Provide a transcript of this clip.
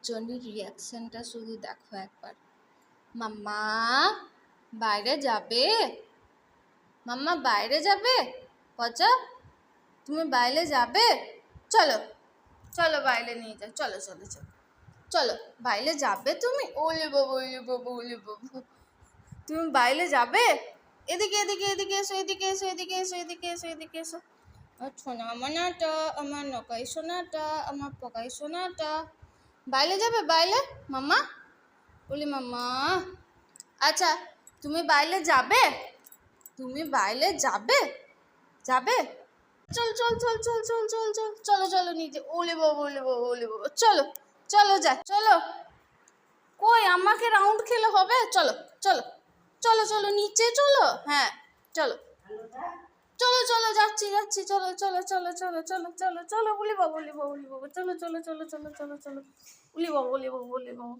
জনির রিয়াকশনটা শুধু দেখো একবার। মাম্মা বাইরে যাবে? মাম্মা বাইরে যাবে? পচা তুমি বাইরে যাবে? চলো চলো বাইরে নিয়ে যাও, চলো চলো চলো চলো বাইরে যাবে তুমি? ওলে বাবু ওলে বাবু ওলে বাবু, তুমি বাইরে যাবে? এদিকে এদিকে এদিকে এসো, এদিকে এসো, এদিকে এসো, এদিকে এসো, এদিকে এসো। সোনা মোনাটা, আমার নকাই সোনাটা, আমার পকাই সোনাটা, বাইরে যাবে বাইরে? মাম্মা বলি মাম্মা। আচ্ছা তুমি বাইরে যাবে? তুমি বাইরে যাবে? যাবে? চল চল চল চল চল চল চল চলো চলো নিচে। ওলে বাবু ওলে বাবু ওলে বাবু, চলো চলো যা চলো। কই আমাকে রাউন্ড খেলে হবে? চলো চলো চলো চলো নিচে চলো। হ্যাঁ চলো চলো চলো যাচ্ছি যাচ্ছি, চলো চলো চলো চলো চলো চলো চলো, উলি বাবু উলি বাবু উলি বাবু, চলো চলো চলো চলো চলো চলো, উলি বাবু উলি বাবু উলি বাবু,